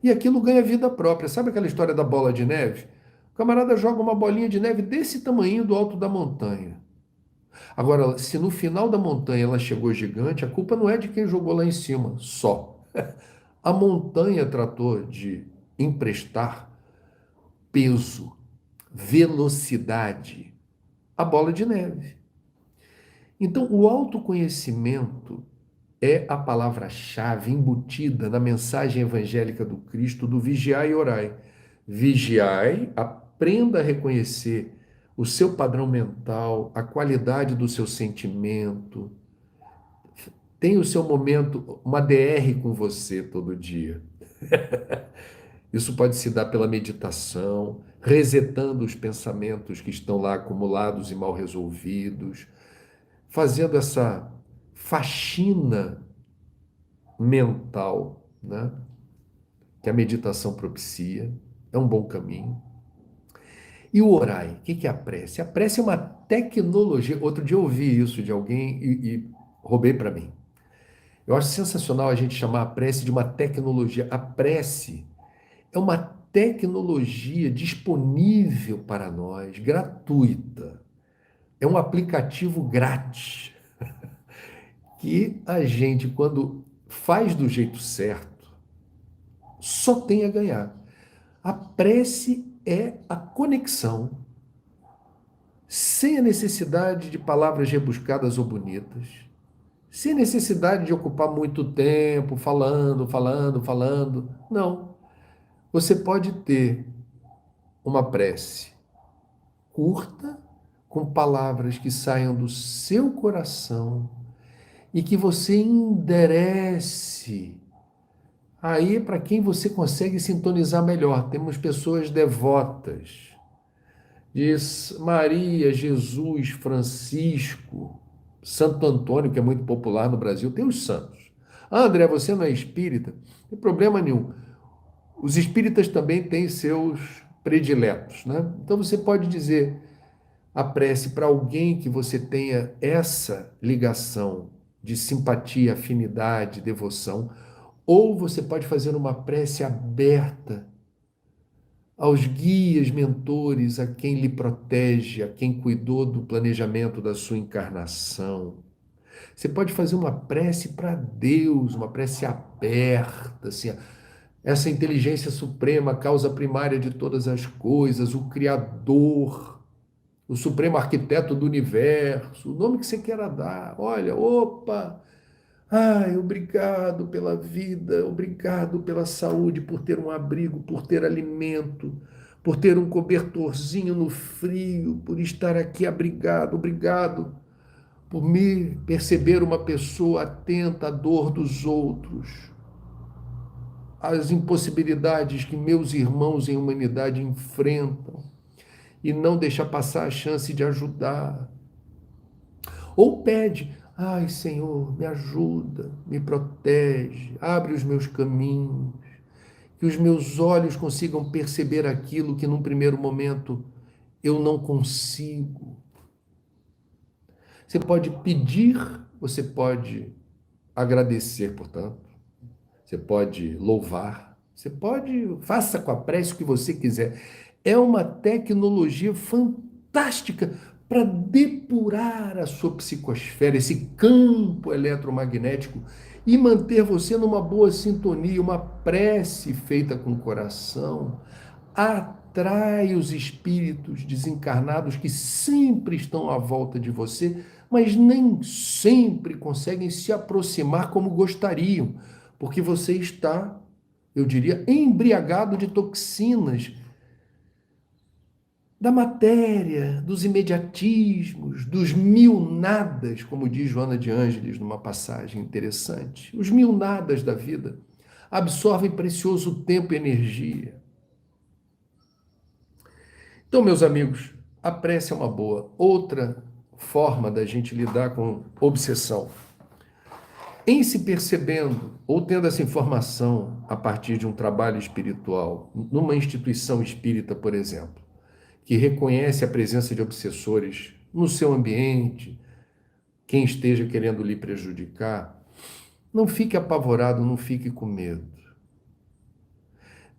E aquilo ganha vida própria. Sabe aquela história da bola de neve? O camarada joga uma bolinha de neve desse tamanho do alto da montanha. Agora, se no final da montanha ela chegou gigante, a culpa não é de quem jogou lá em cima, só. A montanha tratou de emprestar peso, velocidade à bola de neve. Então, o autoconhecimento é a palavra-chave embutida na mensagem evangélica do Cristo do vigiai e orai. Vigiai, aprenda a reconhecer o seu padrão mental, a qualidade do seu sentimento. Tenha o seu momento, uma DR com você todo dia. Isso pode se dar pela meditação, resetando os pensamentos que estão lá acumulados e mal resolvidos, fazendo essa faxina mental, né? Que a meditação propicia, é um bom caminho. E o orai, o que é a prece? A prece é uma tecnologia. Outro dia eu ouvi isso de alguém e roubei para mim. Eu acho sensacional a gente chamar a prece de uma tecnologia. A prece é uma tecnologia disponível para nós, gratuita. É um aplicativo grátis que a gente, quando faz do jeito certo, só tem a ganhar. A prece é a conexão, sem a necessidade de palavras rebuscadas ou bonitas, sem necessidade de ocupar muito tempo falando. Não. Você pode ter uma prece curta, com palavras que saiam do seu coração e que você enderece Aí é para quem você consegue sintonizar melhor. Temos pessoas devotas. Diz Maria, Jesus, Francisco, Santo Antônio, que é muito popular no Brasil, tem os santos. Ah, André, você não é espírita? Não tem problema nenhum. Os espíritas também têm seus prediletos, né? Então você pode dizer a prece para alguém que você tenha essa ligação de simpatia, afinidade, devoção, ou você pode fazer uma prece aberta aos guias, mentores, a quem lhe protege, a quem cuidou do planejamento da sua encarnação. Você pode fazer uma prece para Deus, uma prece aberta, assim, essa inteligência suprema, a causa primária de todas as coisas, o Criador, o supremo arquiteto do universo, o nome que você queira dar. Olha, opa, ai, obrigado pela vida, obrigado pela saúde, por ter um abrigo, por ter alimento, por ter um cobertorzinho no frio, por estar aqui abrigado, obrigado por me perceber uma pessoa atenta à dor dos outros, às impossibilidades que meus irmãos em humanidade enfrentam e não deixar passar a chance de ajudar. Ou pede, ai Senhor, me ajuda, me protege, abre os meus caminhos, que os meus olhos consigam perceber aquilo que num primeiro momento eu não consigo. Você pode pedir, você pode agradecer, portanto, você pode louvar, você pode, faça com a prece o que você quiser. É uma tecnologia fantástica para depurar a sua psicosfera, esse campo eletromagnético, e manter você numa boa sintonia. Uma prece feita com o coração atrai os espíritos desencarnados que sempre estão à volta de você, mas nem sempre conseguem se aproximar como gostariam, porque você está, eu diria, embriagado de toxinas da matéria, dos imediatismos, dos mil nadas, como diz Joana de Ângeles numa passagem interessante. Os mil nadas da vida absorvem precioso tempo e energia. Então, meus amigos, a prece é uma boa. Outra forma da gente lidar com obsessão. Em se percebendo ou tendo essa informação a partir de um trabalho espiritual, numa instituição espírita, por exemplo, que reconhece a presença de obsessores no seu ambiente, quem esteja querendo lhe prejudicar, não fique apavorado, não fique com medo.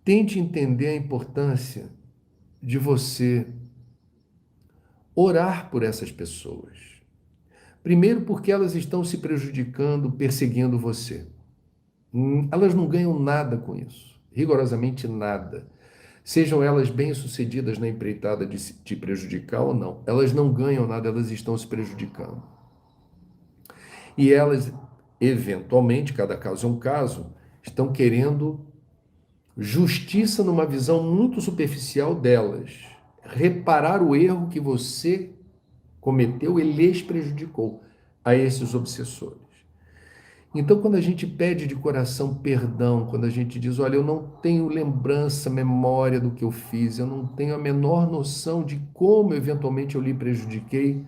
Tente entender a importância de você orar por essas pessoas. Primeiro, porque elas estão se prejudicando, perseguindo você. Elas não ganham nada com isso, rigorosamente nada. Sejam elas bem-sucedidas na empreitada de te prejudicar ou não, elas não ganham nada, elas estão se prejudicando. E elas, eventualmente, cada caso é um caso, estão querendo justiça numa visão muito superficial delas. Reparar o erro que você cometeu e lhes prejudicou a esses obsessores. Então, quando a gente pede de coração perdão, quando a gente diz, olha, eu não tenho lembrança, memória do que eu fiz, eu não tenho a menor noção de como eventualmente eu lhe prejudiquei,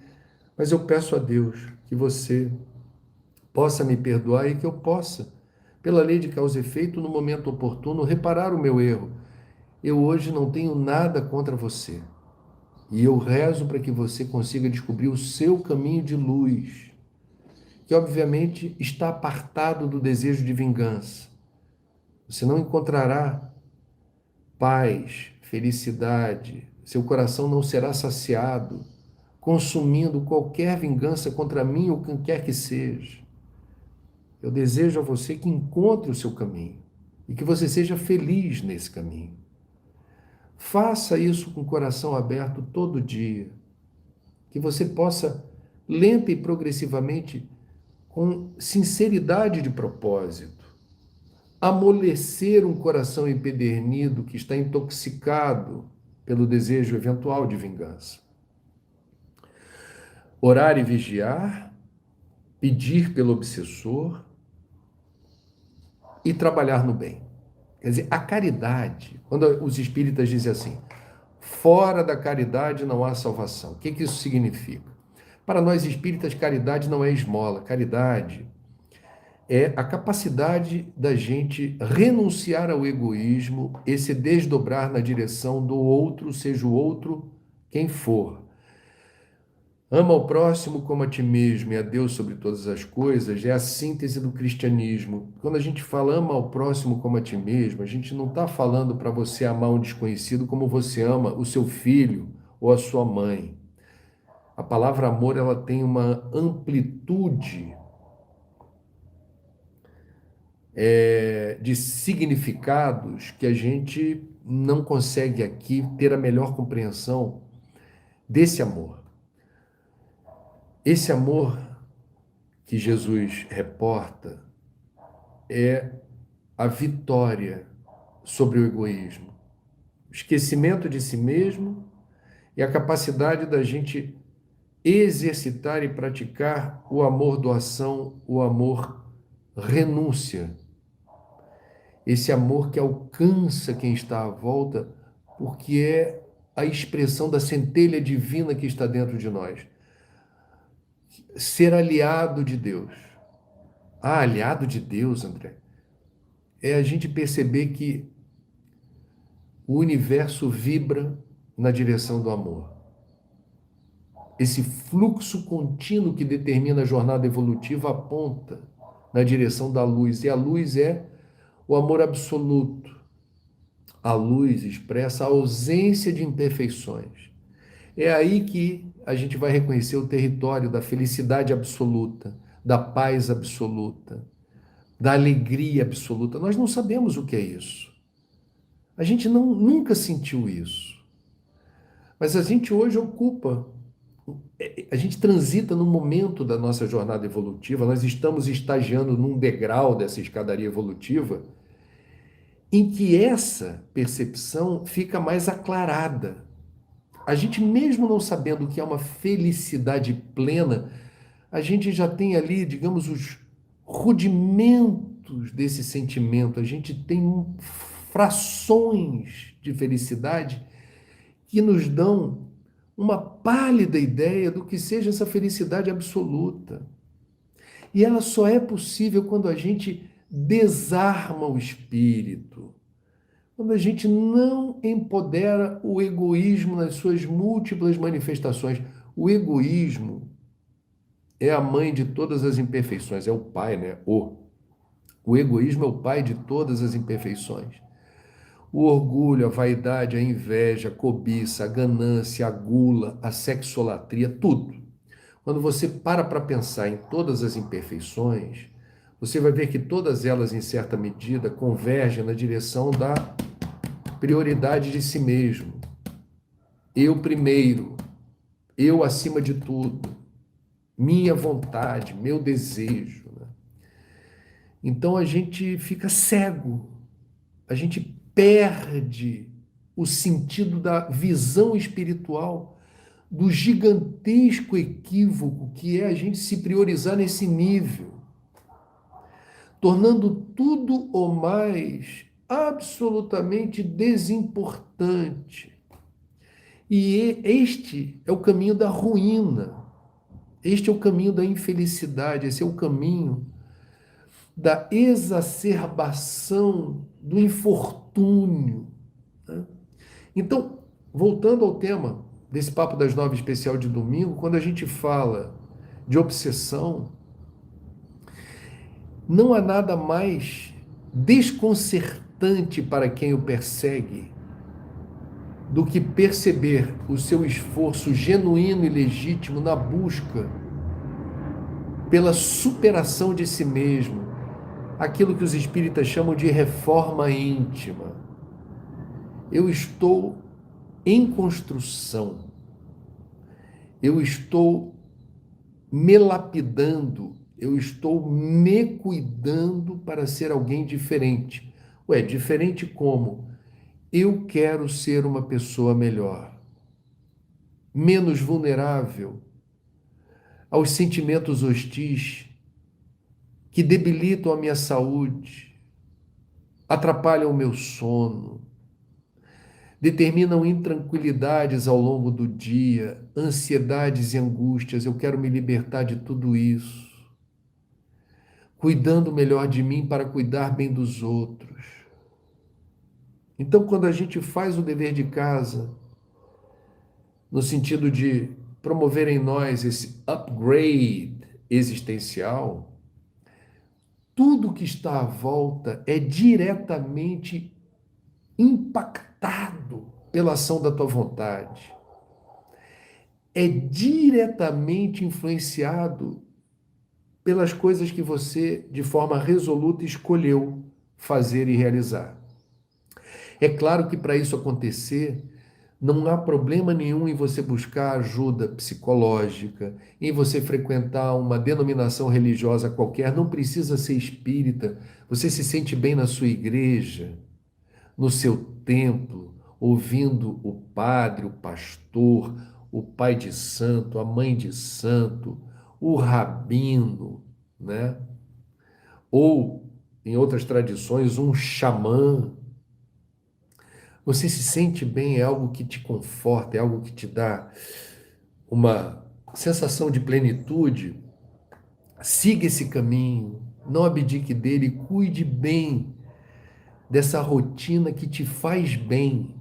mas eu peço a Deus que você possa me perdoar e que eu possa, pela lei de causa e efeito, no momento oportuno, reparar o meu erro. Eu hoje não tenho nada contra você. E eu rezo para que você consiga descobrir o seu caminho de luz, que obviamente está apartado do desejo de vingança. Você não encontrará paz, felicidade, seu coração não será saciado, consumindo qualquer vingança contra mim ou quem quer que seja. Eu desejo a você que encontre o seu caminho e que você seja feliz nesse caminho. Faça isso com o coração aberto todo dia, que você possa, lenta e progressivamente, com sinceridade de propósito, amolecer um coração empedernido que está intoxicado pelo desejo eventual de vingança. Orar e vigiar, pedir pelo obsessor, e trabalhar no bem. Quer dizer, a caridade, quando os espíritas dizem assim, fora da caridade não há salvação. O que que isso significa? Para nós espíritas, caridade não é esmola. Caridade é a capacidade da gente renunciar ao egoísmo e se desdobrar na direção do outro, seja o outro quem for. Ama ao próximo como a ti mesmo e a Deus sobre todas as coisas é a síntese do cristianismo. Quando a gente fala ama ao próximo como a ti mesmo, a gente não está falando para você amar um desconhecido como você ama o seu filho ou a sua mãe. A palavra amor ela tem uma amplitude de significados que a gente não consegue aqui ter a melhor compreensão desse amor. Esse amor que Jesus reporta é a vitória sobre o egoísmo, o esquecimento de si mesmo e a capacidade da gente exercitar e praticar o amor doação, o amor renúncia. Esse amor que alcança quem está à volta, porque é a expressão da centelha divina que está dentro de nós. Ser aliado de Deus. Ah, aliado de Deus, André, é a gente perceber que o universo vibra na direção do amor. Esse fluxo contínuo que determina a jornada evolutiva aponta na direção da luz, e a luz é o amor absoluto. A luz expressa a ausência de imperfeições. É aí que a gente vai reconhecer o território da felicidade absoluta, da paz absoluta, da alegria absoluta. Nós não sabemos o que é isso. A gente nunca sentiu isso. Mas a gente hoje ocupa, a gente transita num momento da nossa jornada evolutiva, nós estamos estagiando num degrau dessa escadaria evolutiva, em que essa percepção fica mais aclarada. A gente, mesmo não sabendo o que é uma felicidade plena, a gente já tem ali, digamos, os rudimentos desse sentimento, a gente tem frações de felicidade que nos dão uma pálida ideia do que seja essa felicidade absoluta. E ela só é possível quando a gente desarma o espírito, quando a gente não empodera o egoísmo nas suas múltiplas manifestações. O egoísmo é a mãe de todas as imperfeições, é o pai, né? O egoísmo é o pai de todas as imperfeições. O orgulho, a vaidade, a inveja, a cobiça, a ganância, a gula, a sexolatria, tudo. Quando você para pensar em todas as imperfeições, você vai ver que todas elas, em certa medida, convergem na direção da prioridade de si mesmo. Eu primeiro, eu acima de tudo, minha vontade, meu desejo. Né? Então a gente fica cego, a gente perde o sentido da visão espiritual, do gigantesco equívoco que é a gente se priorizar nesse nível, tornando tudo o mais absolutamente desimportante. E este é o caminho da ruína, este é o caminho da infelicidade, esse é o caminho da exacerbação do infortúnio. Né? Então, voltando ao tema desse Papo das 9 especial de domingo, quando a gente fala de obsessão, não há nada mais desconcertante para quem o persegue do que perceber o seu esforço genuíno e legítimo na busca pela superação de si mesmo, aquilo que os espíritas chamam de reforma íntima. Eu estou em construção, eu estou me lapidando, eu estou me cuidando para ser alguém diferente. Ué, diferente como? Eu quero ser uma pessoa melhor, menos vulnerável aos sentimentos hostis que debilitam a minha saúde, atrapalham o meu sono, determinam intranquilidades ao longo do dia, ansiedades e angústias. Eu quero me libertar de tudo isso, cuidando melhor de mim para cuidar bem dos outros. Então, quando a gente faz o dever de casa, no sentido de promover em nós esse upgrade existencial, tudo que está à volta é diretamente impactado pela ação da tua vontade, é diretamente influenciado pelas coisas que você, de forma resoluta, escolheu fazer e realizar. É claro que para isso acontecer, não há problema nenhum em você buscar ajuda psicológica, em você frequentar uma denominação religiosa qualquer, não precisa ser espírita. Você se sente bem na sua igreja, no seu templo, ouvindo o padre, o pastor, o pai de santo, a mãe de santo, o rabino, né? Ou, em outras tradições, um xamã. Você se sente bem, é algo que te conforta, é algo que te dá uma sensação de plenitude. Siga esse caminho, não abdique dele, cuide bem dessa rotina que te faz bem.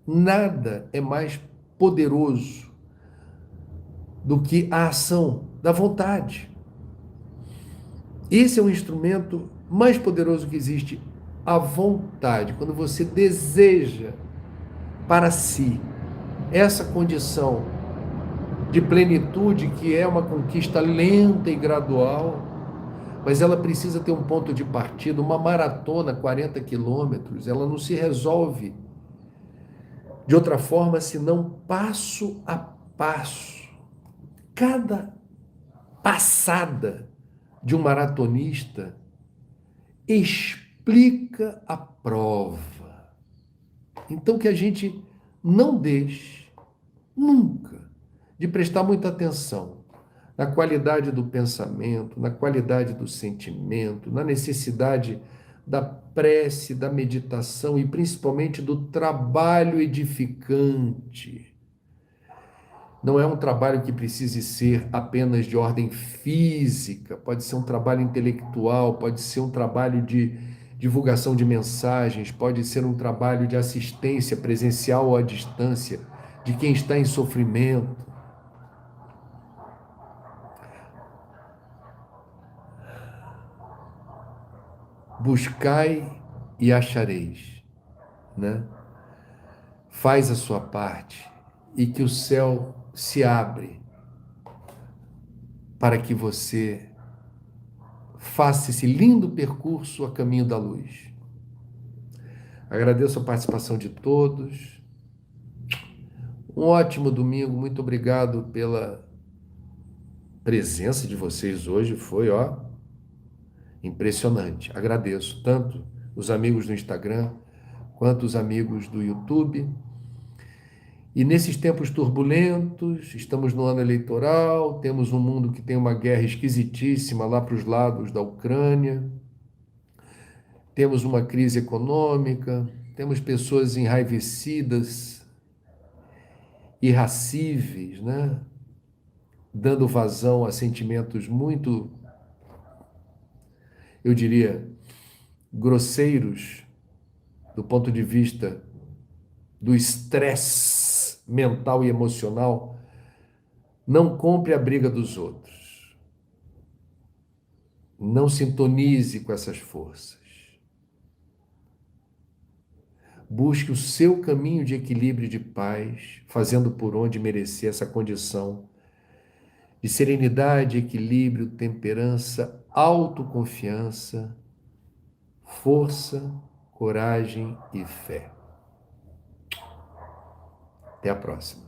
Nada é mais poderoso do que a ação da vontade. Esse é o instrumento mais poderoso que existe, a vontade. Quando você deseja para si essa condição de plenitude, que é uma conquista lenta e gradual, mas ela precisa ter um ponto de partida. Uma maratona, 40 quilômetros, ela não se resolve de outra forma senão passo a passo. Cada passada de um maratonista explica a prova. Então, que a gente não deixe nunca de prestar muita atenção na qualidade do pensamento, na qualidade do sentimento, na necessidade da prece, da meditação e principalmente do trabalho edificante. Não é um trabalho que precise ser apenas de ordem física, pode ser um trabalho intelectual, pode ser um trabalho de divulgação de mensagens, pode ser um trabalho de assistência presencial ou à distância de quem está em sofrimento. Buscai e achareis, né? Faz a sua parte e que o céu se abre para que você faça esse lindo percurso a caminho da luz. Agradeço a participação de todos. Um ótimo domingo. Muito obrigado pela presença de vocês hoje. Foi, impressionante. Agradeço tanto os amigos do Instagram quanto os amigos do YouTube. E nesses tempos turbulentos, estamos no ano eleitoral, temos um mundo que tem uma guerra esquisitíssima lá para os lados da Ucrânia, temos uma crise econômica, temos pessoas enraivecidas, irascíveis, né? Dando vazão a sentimentos muito, eu diria, grosseiros do ponto de vista do estresse mental e emocional. Não compre a briga dos outros. Não sintonize com essas forças. Busque o seu caminho de equilíbrio e de paz, fazendo por onde merecer essa condição de serenidade, equilíbrio, temperança, autoconfiança, força, coragem e fé. Até a próxima.